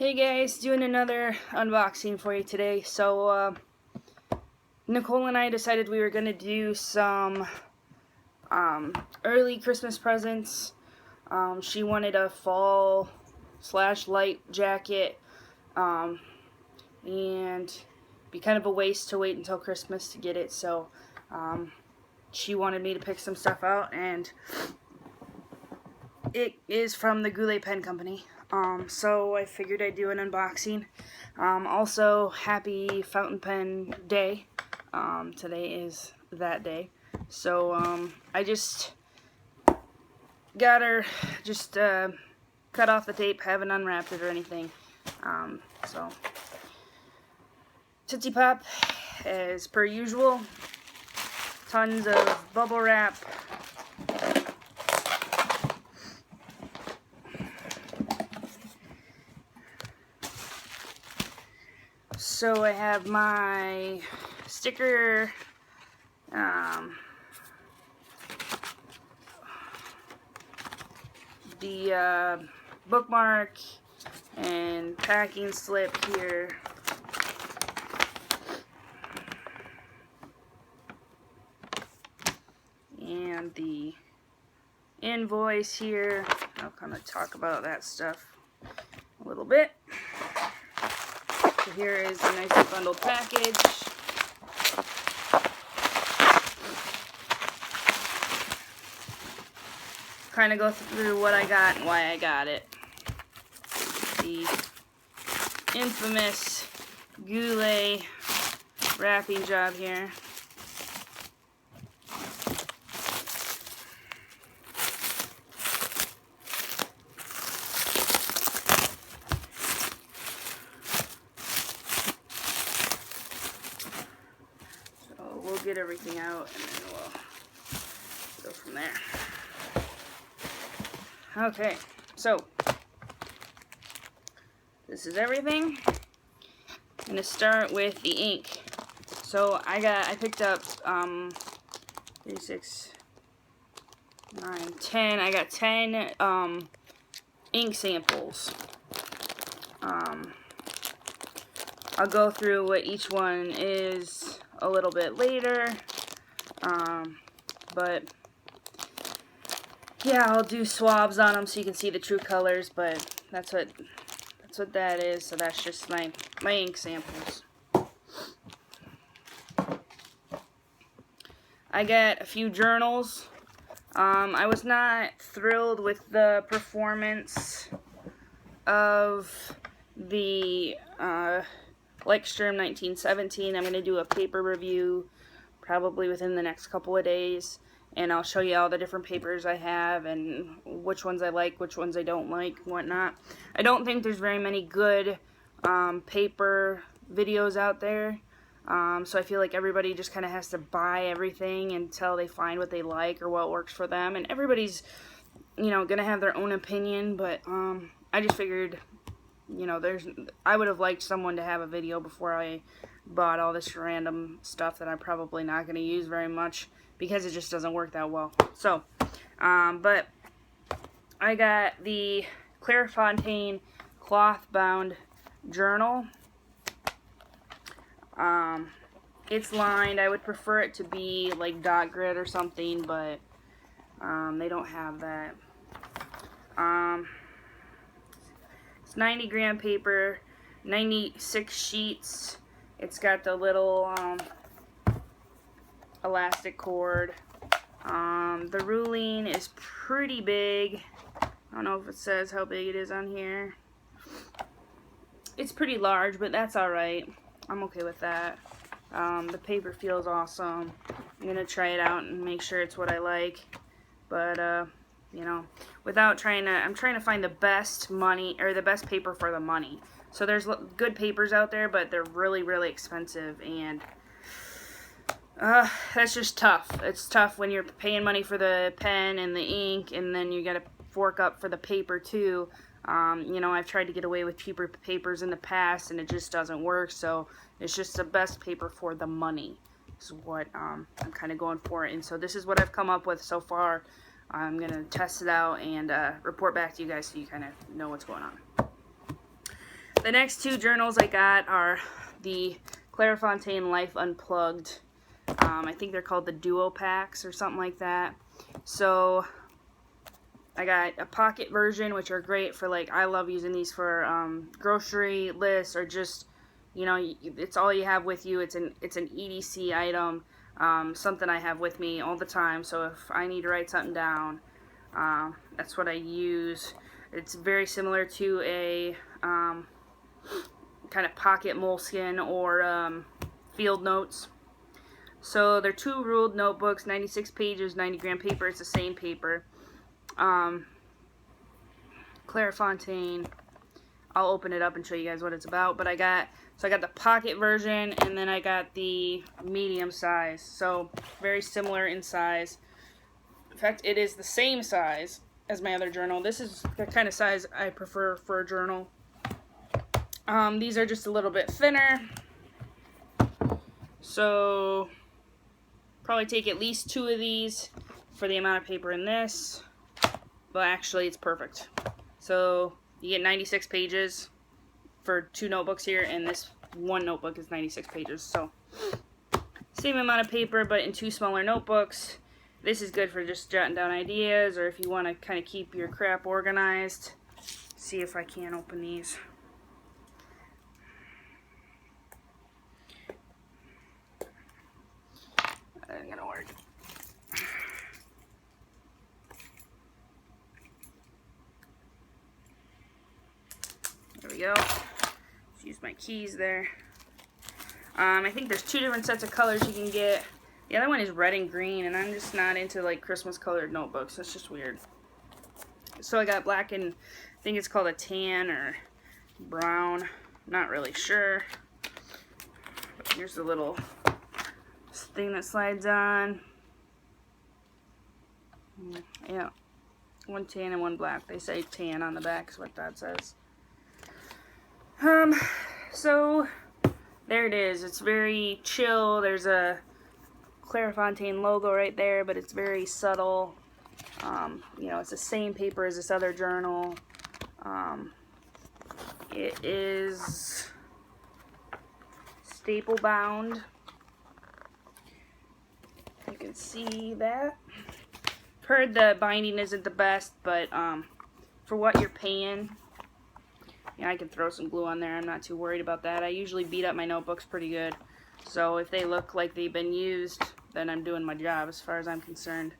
Hey guys, doing another unboxing for you today. So, Nicole and I decided we were going to do some early Christmas presents. She wanted a fall/light jacket, and be kind of a waste to wait until Christmas to get it. So, she wanted me to pick some stuff out, and it is from the Goulet pen company. So I figured I'd do an unboxing. Also, happy fountain pen day. Today is that day. So, I just got her, cut off the tape, haven't unwrapped it or anything. So, Tootsie Pop, as per usual. Tons of bubble wrap. So I have my sticker, the bookmark and packing slip here. And the invoice here. I'll kind of talk about that stuff a little bit. So here is a nicely bundled package. Kind of go through what I got and why I got it. The infamous Goulet wrapping job here. We'll get everything out and then we'll go from there. Okay, so this is everything. I'm gonna start with the ink. So I picked up 3, 6, 9, 10. I got 10 ink samples. I'll go through what each one is a little bit later, but yeah, I'll do swabs on them so you can see the true colors. But that's what that is. So that's just my ink samples. I got a few journals. I was not thrilled with the performance of the Lexstrom 1917. I'm going to do a paper review probably within the next couple of days, and I'll show you all the different papers I have and which ones I like, which ones I don't like, whatnot. I don't think there's very many good paper videos out there, so I feel like everybody just kind of has to buy everything until they find what they like or what works for them, and everybody's, you know, going to have their own opinion, but I just figured, you know, I would have liked someone to have a video before I bought all this random stuff that I'm probably not going to use very much because it just doesn't work that well. So, but I got the Clairefontaine cloth bound journal. It's lined. I would prefer it to be like dot grid or something, but they don't have that. It's 90 gram paper, 96 sheets. It's got the little elastic cord. The ruling is pretty big. I don't know if it says how big it is on here. It's pretty large, but that's alright. I'm okay with that. The paper feels awesome. I'm going to try it out and make sure it's what I like. But, you know, I'm trying to find the best paper for the money. So there's good papers out there, but they're really, really expensive, and that's just tough. It's tough when you're paying money for the pen and the ink, and then you gotta fork up for the paper too. You know, I've tried to get away with cheaper papers in the past, and it just doesn't work. So it's just the best paper for the money is what I'm kind of going for. And so this is what I've come up with so far. I'm gonna test it out and report back to you guys so you kind of know what's going on. The next two journals I got are the Clairefontaine Life Unplugged. I think they're called the Duo Packs or something like that. So I got a pocket version, which are great for, like, I love using these for grocery lists, or just, you know, it's all you have with you. It's an EDC item, something I have with me all the time. So if I need to write something down, that's what I use. It's very similar to a kind of pocket moleskin or field notes. So they're 2 ruled notebooks, 96 pages, 90-gram paper. It's the same paper. Clairefontaine. I'll open it up and show you guys what it's about. But I got the pocket version, and then I got the medium size. So very similar in size. In fact, it is the same size as my other journal. This is the kind of size I prefer for a journal. These are just a little bit thinner. So probably take at least 2 of these for the amount of paper in this. But actually, it's perfect. So you get 96 pages for 2 notebooks here, and this one notebook is 96 pages. So same amount of paper, but in 2 smaller notebooks. This is good for just jotting down ideas, or if you want to kind of keep your crap organized. See if I can open these. That ain't gonna work. There we go. Just use my keys there. I think there's 2 different sets of colors you can get. The other one is red and green, and I'm just not into, like, Christmas colored notebooks. That's just weird. So I got black and I think it's called a tan or brown. Not really sure. But here's the little thing that slides on. Yeah. 1 tan and 1 black. They say tan on the back is what that says. So there it is. It's very chill. There's a Clairefontaine logo right there, but it's very subtle. You know, it's the same paper as this other journal. It is staple bound. You can see that. Heard the binding isn't the best, but for what you're paying, yeah, I can throw some glue on there. I'm not too worried about that. I usually beat up my notebooks pretty good. So if they look like they've been used, then I'm doing my job as far as I'm concerned.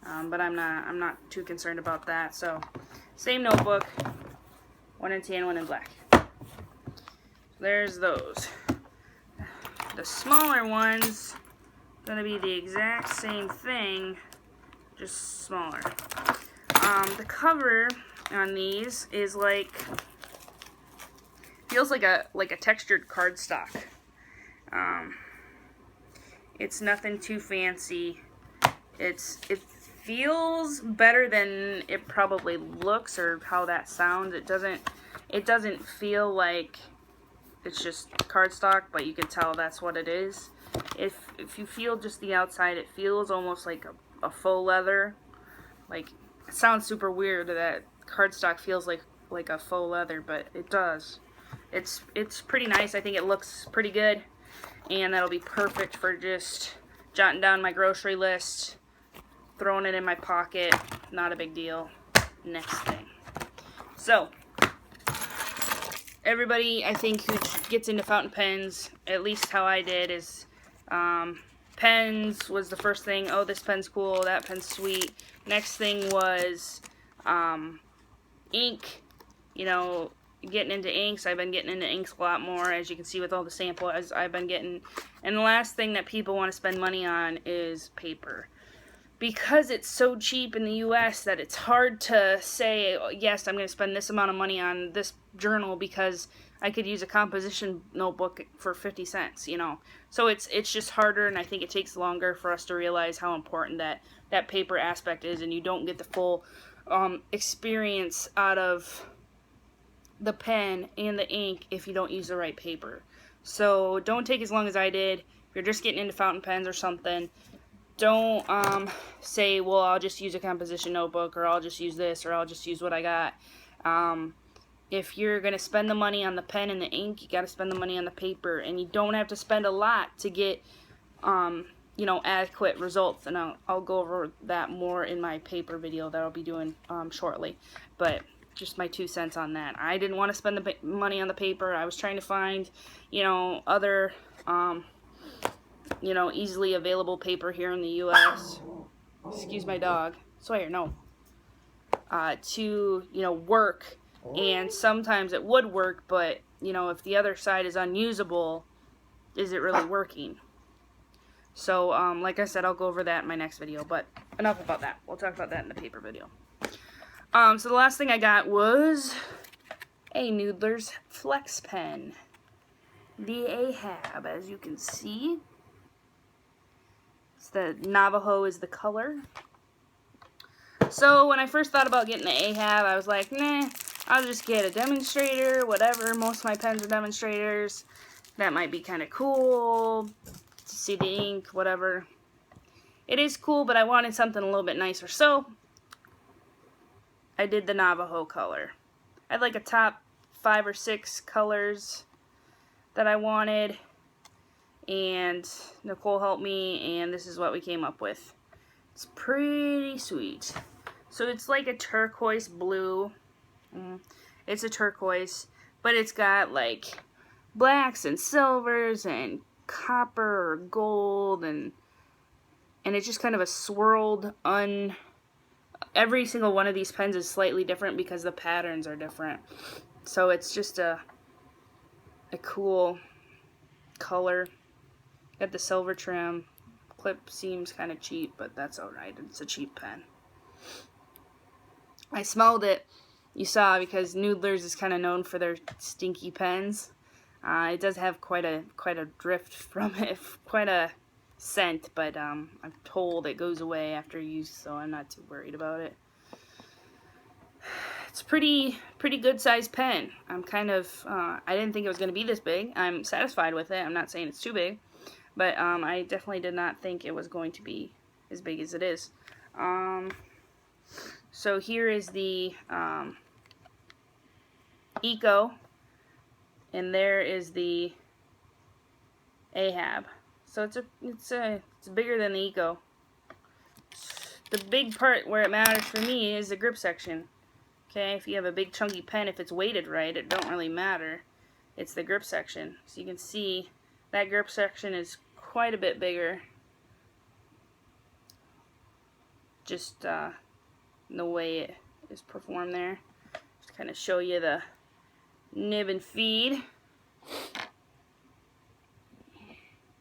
But I'm not too concerned about that. So same notebook, 1 in tan, 1 in black. There's those. The smaller one's gonna be the exact same thing, just smaller. The cover on these is like, feels like a textured cardstock. It's nothing too fancy. It feels better than it probably looks, or how that sounds. It doesn't feel like it's just cardstock, but you can tell that's what it is. If you feel just the outside, it feels almost like a faux leather. Like, it sounds super weird that cardstock feels like a faux leather, but it does. It's pretty nice. I think it looks pretty good, and that'll be perfect for just jotting down my grocery list, throwing it in my pocket. Not a big deal. Next thing. So everybody, I think, who gets into fountain pens, at least how I did, is pens was the first thing. Oh, this pen's cool, that pen's sweet. Next thing was ink. You know, getting into inks. I've been getting into inks a lot more, as you can see with all the samples I've been getting. And the last thing that people want to spend money on is paper. Because it's so cheap in the US that it's hard to say, yes, I'm going to spend this amount of money on this journal because I could use a composition notebook for 50 cents, you know. So it's just harder, and I think it takes longer for us to realize how important that paper aspect is, and you don't get the full experience out of the pen and the ink if you don't use the right paper. So don't take as long as I did. If you're just getting into fountain pens or something, don't say, well, I'll just use a composition notebook, or I'll just use this, or I'll just use what I got. if you're going to spend the money on the pen and the ink, you got to spend the money on the paper, and you don't have to spend a lot to get adequate results, and I'll go over that more in my paper video that I'll be doing shortly. But just my 2 cents on that. I didn't want to spend the money on the paper. I was trying to find, other, easily available paper here in the U.S. Excuse my dog. Sawyer, no. To, work. And sometimes it would work, but, if the other side is unusable, is it really working? So, like I said, I'll go over that in my next video, but enough about that. We'll talk about that in the paper video. So the last thing I got was a Noodler's Flex Pen. The Ahab, as you can see. It's the Navajo is the color. So when I first thought about getting the Ahab, I was like, nah, I'll just get a demonstrator, whatever. Most of my pens are demonstrators. That might be kind of cool to see the ink, whatever. It is cool, but I wanted something a little bit nicer. So I did the Navajo color. I had like a top 5 or 6 colors that I wanted, and Nicole helped me, and this is what we came up with. It's pretty sweet. So it's like a turquoise blue. It's a turquoise, but it's got like blacks and silvers and copper or gold, and it's just kind of a swirled every single one of these pens is slightly different because the patterns are different. So it's just a cool color. Got the silver trim. Clip seems kind of cheap, but that's alright. It's a cheap pen. I smelled it, you saw, because Noodler's is kind of known for their stinky pens. It does have quite a drift from it, quite a scent, but I'm told it goes away after use, so I'm not too worried about it. It's pretty good sized pen. I'm kind of I didn't think it was going to be this big. I'm satisfied with it. I'm not saying it's too big, but I definitely did not think it was going to be as big as it is. So here is the Eco, and there is the Ahab. So it's bigger than the Eco. The big part where it matters for me is the grip section. Okay, if you have a big chunky pen, if it's weighted right, it don't really matter. It's the grip section. So you can see that grip section is quite a bit bigger. Just the way it is performed there. Just kind of show you the nib and feed.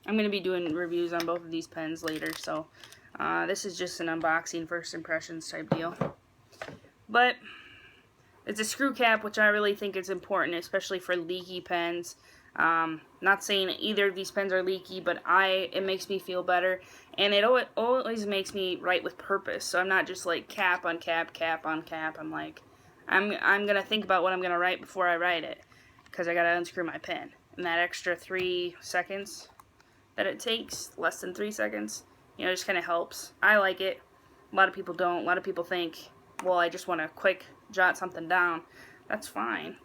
I'm going to be doing reviews on both of these pens later, so this is just an unboxing, first impressions type deal. But it's a screw cap, which I really think is important, especially for leaky pens. Not saying either of these pens are leaky, but it makes me feel better, and it always makes me write with purpose. So I'm not just like cap on cap, cap on cap. I'm like, I'm gonna think about what I'm gonna write before I write it, because I gotta unscrew my pen. And that extra 3 seconds that it takes, less than 3 seconds, just kind of helps. I like it. A lot of people don't. A lot of people think, well, I just want to quick jot something down. That's fine.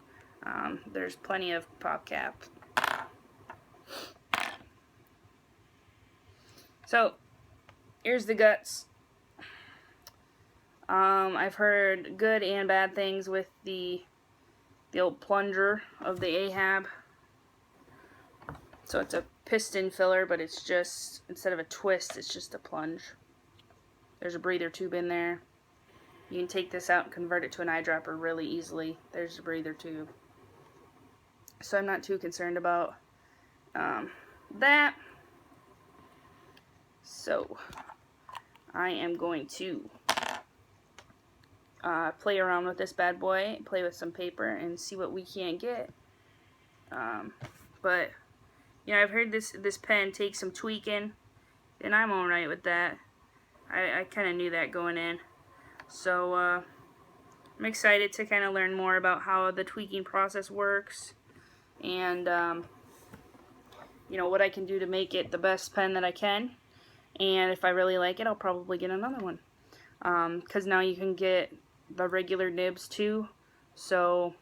There's plenty of pop cap. So here's the guts. I've heard good and bad things with the old plunger of the Ahab. So it's a piston filler, but it's just, instead of a twist, it's just a plunge. There's a breather tube in there. You can take this out and convert it to an eyedropper really easily. There's a breather tube. So I'm not too concerned about that. So I am going to play around with this bad boy, play with some paper, and see what we can get. But I've heard this pen takes some tweaking, and I'm alright with that. I kind of knew that going in. So I'm excited to kind of learn more about how the tweaking process works, and what I can do to make it the best pen that I can. And if I really like it, I'll probably get another one, because now you can get the regular nibs too. So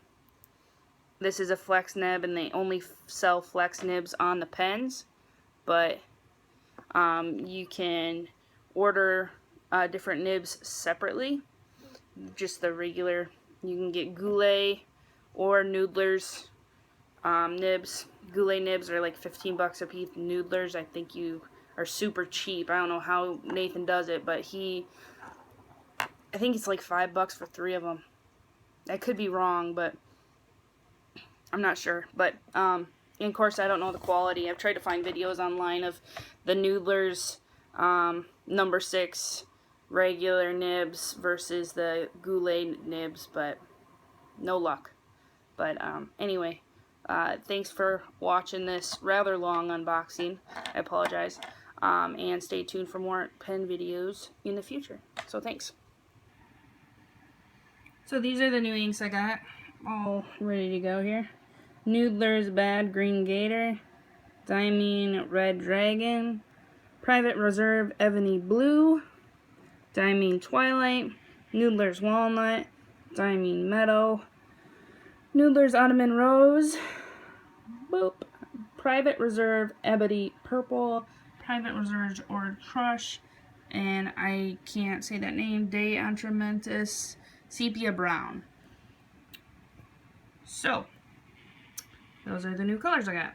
this is a flex nib, and they only sell flex nibs on the pens, but you can order different nibs separately. Just the regular, you can get Goulet or Noodler's nibs. Goulet nibs are like 15 bucks a piece. Noodlers, I think you are super cheap. I don't know how Nathan does it, but I think it's like 5 bucks for 3 of them. I could be wrong, but I'm not sure. But and of course, I don't know the quality. I've tried to find videos online of the Noodler's number 6 regular nibs versus the Goulet nibs, but no luck. But anyway, thanks for watching this rather long unboxing. I apologize. And stay tuned for more pen videos in the future. So thanks. So these are the new inks I got, all ready to go here. Noodler's Bad Green Gator, Diamine Red Dragon, Private Reserve Ebony Blue, Diamine Twilight, Noodler's Walnut, Diamine Meadow, Noodler's Ottoman Rose, boop, Private Reserve Ebony Purple, Private Reserve Orange Crush, and I can't say that name, De Entrementis Sepia Brown. So, those are the new colors I got.